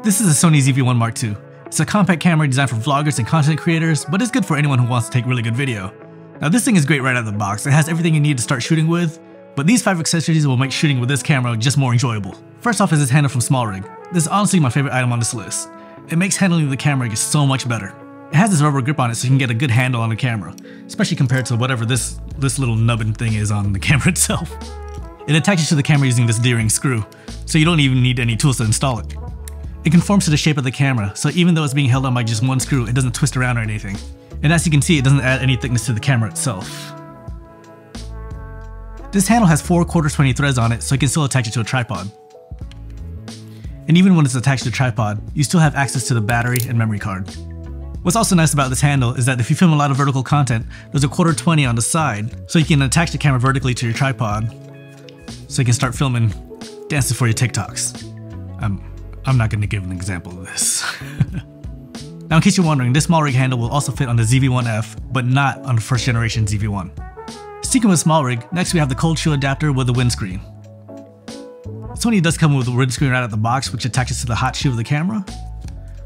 This is a Sony ZV1 Mark II. It's a compact camera designed for vloggers and content creators, but it's good for anyone who wants to take really good video. Now this thing is great right out of the box. It has everything you need to start shooting with, but these 5 accessories will make shooting with this camera just more enjoyable. First off is this handle from SmallRig. This is honestly my favorite item on this list. It makes handling the camera just so much better. It has this rubber grip on it so you can get a good handle on the camera, especially compared to whatever this little nubbin thing is on the camera itself. It attaches to the camera using this D-ring screw, so you don't even need any tools to install it. It conforms to the shape of the camera, so even though it's being held on by just one screw, it doesn't twist around or anything. And as you can see, it doesn't add any thickness to the camera itself. This handle has 4 1/4-20 threads on it, so you can still attach it to a tripod. And even when it's attached to a tripod, you still have access to the battery and memory card. What's also nice about this handle is that if you film a lot of vertical content, there's a 1/4-20 on the side, so you can attach the camera vertically to your tripod, so you can start filming dances for your TikToks. I'm not going to give an example of this. Now in case you're wondering, this SmallRig handle will also fit on the ZV1F, but not on the first generation ZV1. Sticking with SmallRig, next we have the cold shoe adapter with the windscreen. Sony does come with a windscreen right out the box, which attaches to the hot shoe of the camera.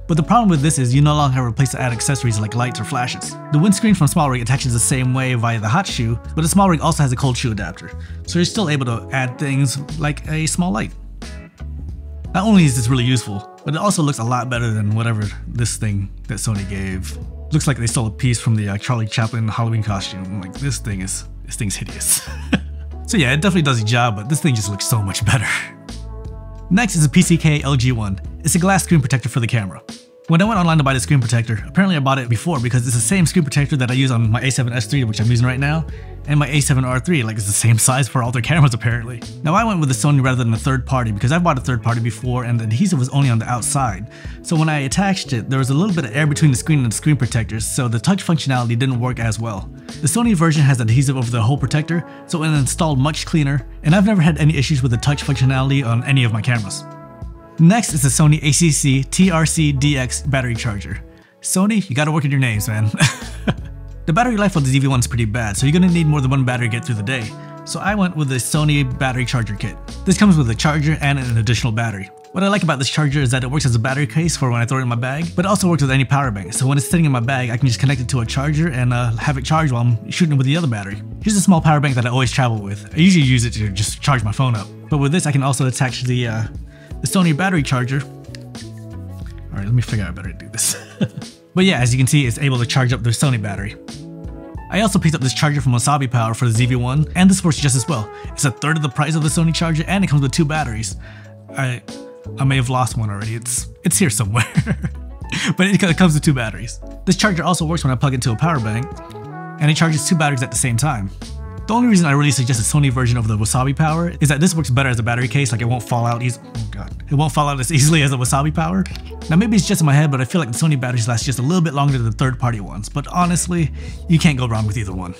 But the problem with this is you no longer have a place to add accessories like lights or flashes. The windscreen from SmallRig attaches the same way via the hot shoe, but the SmallRig also has a cold shoe adapter, so you're still able to add things like a small light. Not only is this really useful, but it also looks a lot better than whatever this thing that Sony gave. Looks like they stole a piece from the Charlie Chaplin Halloween costume. Like this thing's hideous. So yeah, it definitely does the job, but this thing just looks so much better. Next is a PCK LG1. It's a glass screen protector for the camera. When I went online to buy the screen protector, apparently I bought it before because it's the same screen protector that I use on my A7S III, which I'm using right now, and my A7R III, like it's the same size for all their cameras apparently. Now I went with the Sony rather than a third party because I've bought a third party before and the adhesive was only on the outside. So when I attached it, there was a little bit of air between the screen and the screen protectors, so the touch functionality didn't work as well. The Sony version has adhesive over the whole protector, so it installed much cleaner, and I've never had any issues with the touch functionality on any of my cameras. Next is the Sony acc-trdcx battery charger. Sony, you gotta work in your names, man. The battery life of the ZV1 is pretty bad, so you're gonna need more than one battery to get through the day. So I went with the Sony battery charger kit. This comes with a charger and an additional battery. What I like about this charger is that it works as a battery case for when I throw it in my bag, but it also works with any power bank. So when it's sitting in my bag, I can just connect it to a charger and have it charge while I'm shooting with the other battery. Here's a small power bank that I always travel with. I usually use it to just charge my phone up. But with this, I can also attach the Sony battery charger. Alright, let me figure out how better to do this. But yeah, as you can see, it's able to charge up the Sony battery. I also picked up this charger from Wasabi Power for the ZV1, and this works just as well. It's a third of the price of the Sony charger, and it comes with 2 batteries. I may have lost one already. It's here somewhere. But it comes with 2 batteries. This charger also works when I plug it into a power bank, and it charges 2 batteries at the same time. The only reason I really suggest the Sony version of the Wasabi Power is that this works better as a battery case, like it won't fall out it won't fall out as easily as a Wasabi Power. Now maybe it's just in my head, but I feel like the Sony batteries last just a little bit longer than the third-party ones, but honestly, you can't go wrong with either one.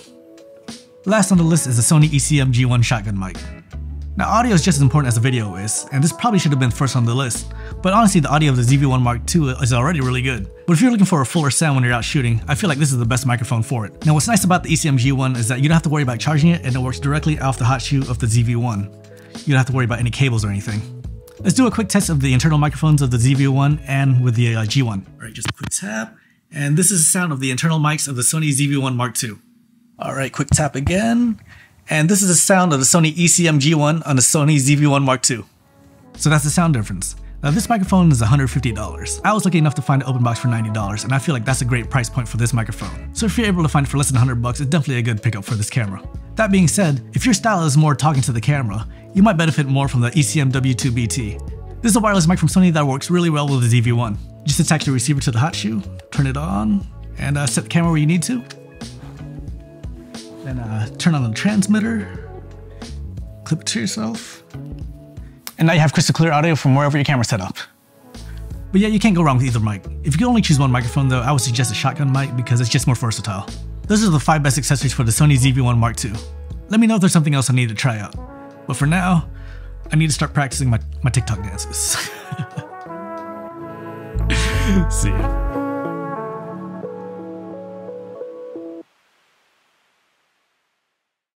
Last on the list is the Sony ECM-G1 shotgun mic. Now audio is just as important as the video is, and this probably should have been first on the list, but honestly the audio of the ZV1 Mark II is already really good. But if you're looking for a fuller sound when you're out shooting, I feel like this is the best microphone for it. Now what's nice about the ECM-G1 is that you don't have to worry about charging it, and it works directly off the hot shoe of the ZV1. You don't have to worry about any cables or anything. Let's do a quick test of the internal microphones of the ZV1 and with the G1. Alright, just a quick tap, and this is the sound of the internal mics of the Sony ZV1 Mark II. Alright, quick tap again. And this is the sound of the Sony ECM-G1 on the Sony ZV1 Mark II. So that's the sound difference. Now this microphone is $150. I was lucky enough to find an open box for $90, and I feel like that's a great price point for this microphone. So if you're able to find it for less than $100, it's definitely a good pickup for this camera. That being said, if your style is more talking to the camera, you might benefit more from the ECM W2BT. This is a wireless mic from Sony that works really well with the ZV1. Just attach the receiver to the hot shoe, turn it on, and set the camera where you need to. Then turn on the transmitter, clip it to yourself, and now you have crystal clear audio from wherever your camera's set up. But yeah, you can't go wrong with either mic. If you could only choose one microphone though, I would suggest a shotgun mic because it's just more versatile. Those are the 5 best accessories for the Sony ZV1 Mark II. Let me know if there's something else I need to try out. But for now, I need to start practicing my TikTok dances. See ya.